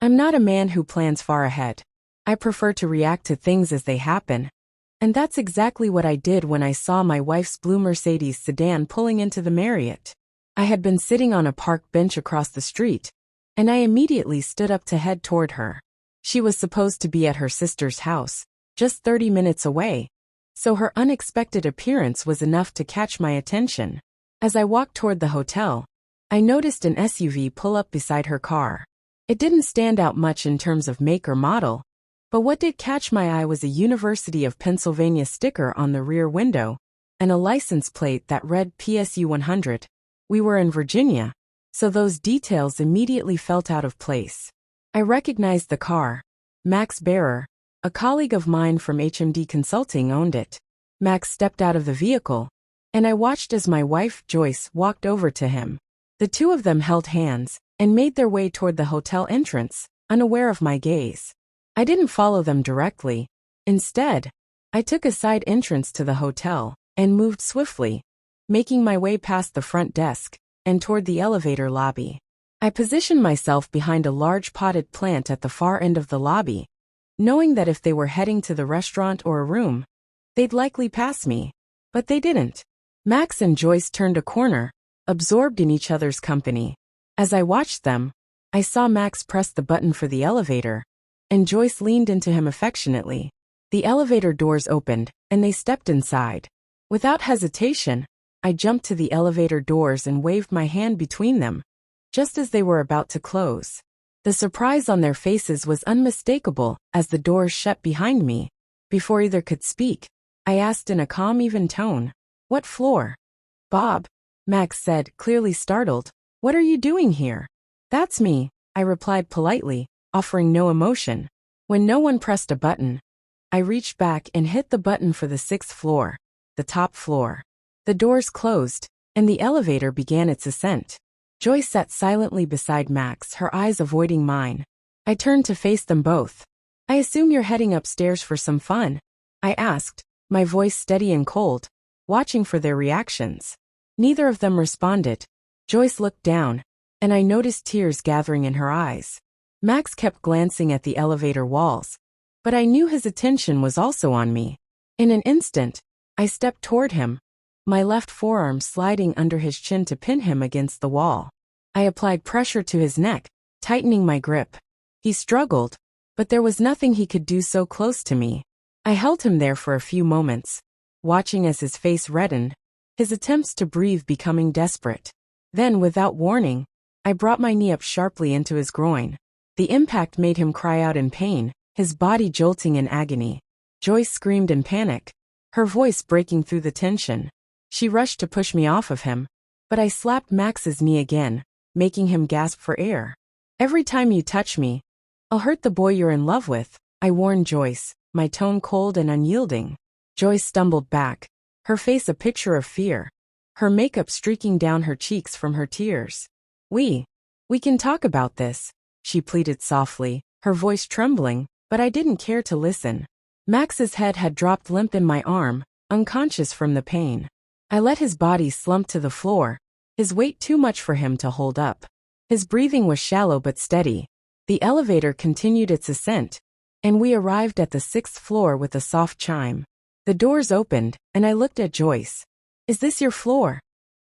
I'm not a man who plans far ahead. I prefer to react to things as they happen. And that's exactly what I did when I saw my wife's blue Mercedes sedan pulling into the Marriott. I had been sitting on a park bench across the street, and I immediately stood up to head toward her. She was supposed to be at her sister's house, just 30 minutes away, so her unexpected appearance was enough to catch my attention. As I walked toward the hotel, I noticed an SUV pull up beside her car. It didn't stand out much in terms of make or model, but what did catch my eye was a University of Pennsylvania sticker on the rear window, and a license plate that read PSU 100. We were in Virginia, so those details immediately felt out of place. I recognized the car. Max Bearer, a colleague of mine from HMD Consulting, owned it. Max stepped out of the vehicle, and I watched as my wife, Joyce, walked over to him. The two of them held hands and made their way toward the hotel entrance, unaware of my gaze. I didn't follow them directly. Instead, I took a side entrance to the hotel and moved swiftly, making my way past the front desk and toward the elevator lobby. I positioned myself behind a large potted plant at the far end of the lobby, knowing that if they were heading to the restaurant or a room, they'd likely pass me. But they didn't. Max and Joyce turned a corner, absorbed in each other's company. As I watched them, I saw Max press the button for the elevator, and Joyce leaned into him affectionately. The elevator doors opened, and they stepped inside. Without hesitation, I jumped to the elevator doors and waved my hand between them, just as they were about to close. The surprise on their faces was unmistakable as the doors shut behind me. Before either could speak, I asked in a calm, even tone, "What floor?" "Bob," Max said, clearly startled. "What are you doing here?" "That's me," I replied politely, offering no emotion. When no one pressed a button, I reached back and hit the button for the 6th floor, the top floor. The doors closed, and the elevator began its ascent. Joyce sat silently beside Max, her eyes avoiding mine. I turned to face them both. "I assume you're heading upstairs for some fun?" I asked, my voice steady and cold, watching for their reactions. Neither of them responded. Joyce looked down, and I noticed tears gathering in her eyes. Max kept glancing at the elevator walls, but I knew his attention was also on me. In an instant, I stepped toward him, my left forearm sliding under his chin to pin him against the wall. I applied pressure to his neck, tightening my grip. He struggled, but there was nothing he could do so close to me. I held him there for a few moments, watching as his face reddened, his attempts to breathe becoming desperate. Then, without warning, I brought my knee up sharply into his groin. The impact made him cry out in pain, his body jolting in agony. Joyce screamed in panic, her voice breaking through the tension. She rushed to push me off of him, but I slapped Max's knee again, making him gasp for air. "Every time you touch me, I'll hurt the boy you're in love with," I warned Joyce, my tone cold and unyielding. Joyce stumbled back, her face a picture of fear, her makeup streaking down her cheeks from her tears. We can talk about this," she pleaded softly, her voice trembling, but I didn't care to listen. Max's head had dropped limp in my arm, unconscious from the pain. I let his body slump to the floor, his weight too much for him to hold up. His breathing was shallow but steady. The elevator continued its ascent, and we arrived at the 6th floor with a soft chime. The doors opened, and I looked at Joyce. "Is this your floor?"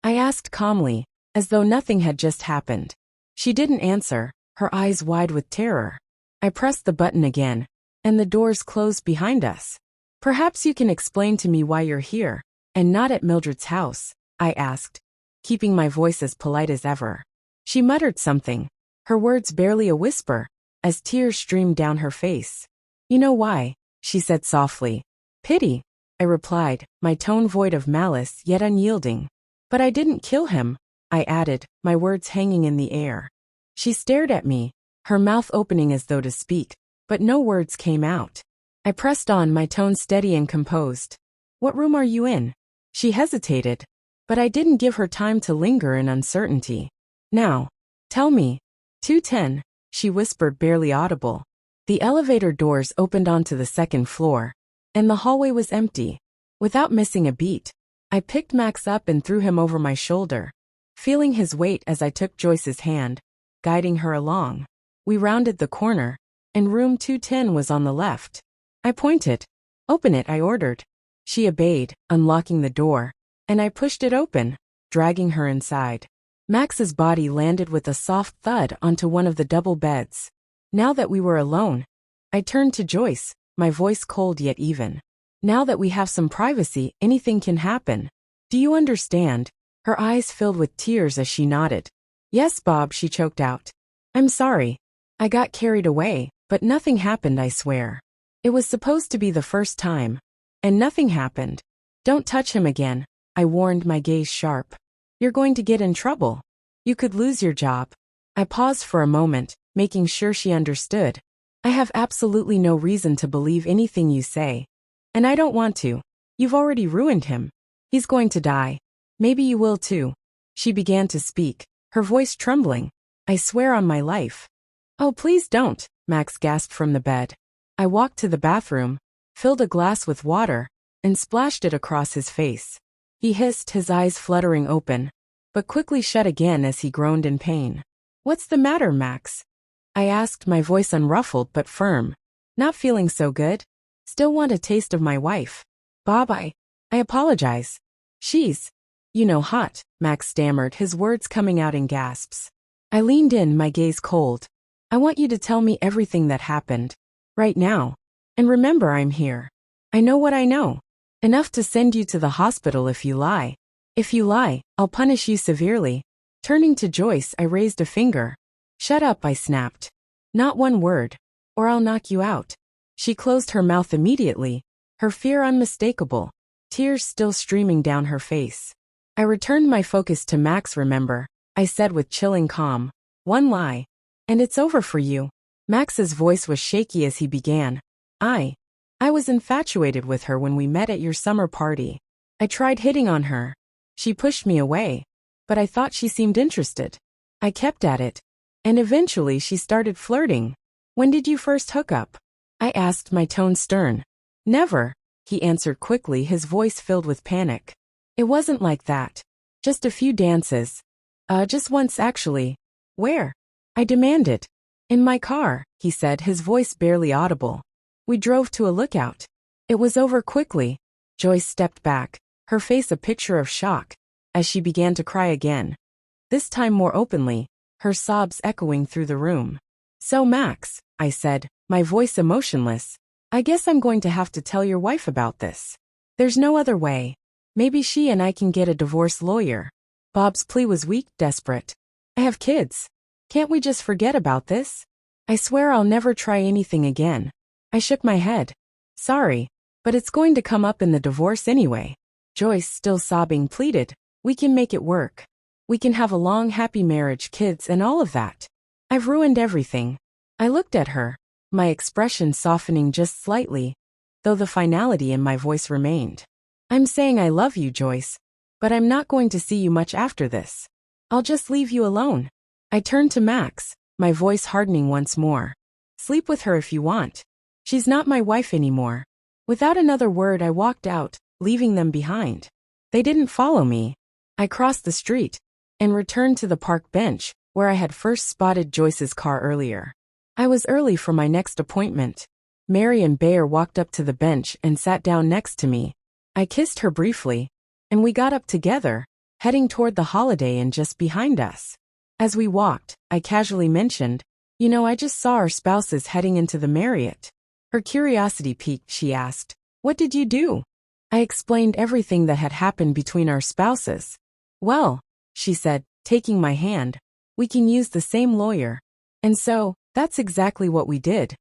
I asked calmly, as though nothing had just happened. She didn't answer, her eyes wide with terror. I pressed the button again, and the doors closed behind us. "Perhaps you can explain to me why you're here, and not at Mildred's house," I asked, keeping my voice as polite as ever. She muttered something, her words barely a whisper, as tears streamed down her face. "You know why," she said softly. "Pity," I replied, my tone void of malice yet unyielding. "But I didn't kill him," I added, my words hanging in the air. She stared at me, her mouth opening as though to speak, but no words came out. I pressed on, my tone steady and composed. "What room are you in?" She hesitated, but I didn't give her time to linger in uncertainty. "Now, tell me." 210, she whispered, barely audible. The elevator doors opened onto the 2nd floor, and the hallway was empty. Without missing a beat, I picked Max up and threw him over my shoulder, feeling his weight as I took Joyce's hand, guiding her along. We rounded the corner, and room 210 was on the left. I pointed. "Open it," I ordered. She obeyed, unlocking the door, and I pushed it open, dragging her inside. Max's body landed with a soft thud onto one of the double beds. Now that we were alone, I turned to Joyce, my voice cold yet even. "Now that we have some privacy, anything can happen. Do you understand?" Her eyes filled with tears as she nodded. "Yes, Bob," she choked out. "I'm sorry. I got carried away, but nothing happened, I swear. It was supposed to be the first time. And nothing happened. Don't touch him again," I warned, my gaze sharp. "You're going to get in trouble. You could lose your job." I paused for a moment, making sure she understood. "I have absolutely no reason to believe anything you say. And I don't want to. You've already ruined him. He's going to die. Maybe you will too." She began to speak, her voice trembling. "I swear on my life." "Oh, please don't," Max gasped from the bed. I walked to the bathroom, filled a glass with water, and splashed it across his face. He hissed, his eyes fluttering open, but quickly shut again as he groaned in pain. "What's the matter, Max?" I asked, my voice unruffled but firm. "Not feeling so good? Still want a taste of my wife? Bob, I apologize. She's, hot," Max stammered, his words coming out in gasps. I leaned in, my gaze cold. "I want you to tell me everything that happened. Right now. And remember, I'm here. I know what I know. Enough to send you to the hospital if you lie. If you lie, I'll punish you severely." Turning to Joyce, I raised a finger. "Shut up," I snapped. "Not one word, or I'll knock you out." She closed her mouth immediately, her fear unmistakable, tears still streaming down her face. I returned my focus to Max. "Remember," I said with chilling calm. "One lie, and it's over for you." Max's voice was shaky as he began. I was infatuated with her when we met at your summer party. I tried hitting on her. She pushed me away, but I thought she seemed interested. I kept at it, and eventually she started flirting. When did you first hook up?" I asked, my tone stern. "Never," he answered quickly, his voice filled with panic. "It wasn't like that. Just a few dances. Just once actually." "Where?" I demanded. "In my car," he said, his voice barely audible. We drove to a lookout. It was over quickly. Joyce stepped back, her face a picture of shock, as she began to cry again. This time more openly, her sobs echoing through the room. "So Max," I said, my voice emotionless, "I guess I'm going to have to tell your wife about this. There's no other way. Maybe she and I can get a divorce lawyer." Bob's plea was weak, desperate. "I have kids. Can't we just forget about this? I swear I'll never try anything again." I shook my head. "Sorry, but it's going to come up in the divorce anyway." Joyce, still sobbing, pleaded, "We can make it work. We can have a long, happy marriage, kids, and all of that. I've ruined everything." I looked at her, my expression softening just slightly, though the finality in my voice remained. "I'm saying I love you, Joyce, but I'm not going to see you much after this. I'll just leave you alone." I turned to Max, my voice hardening once more. "Sleep with her if you want. She's not my wife anymore." Without another word, I walked out, leaving them behind. They didn't follow me. I crossed the street and returned to the park bench, where I had first spotted Joyce's car earlier. I was early for my next appointment. Mary and Bayer walked up to the bench and sat down next to me. I kissed her briefly, and we got up together, heading toward the Holiday Inn just behind us. As we walked, I casually mentioned, I just saw our spouses heading into the Marriott." Her curiosity piqued. She asked, "What did you do?" I explained everything that had happened between our spouses. "Well," she said, taking my hand, "we can use the same lawyer." And so, that's exactly what we did.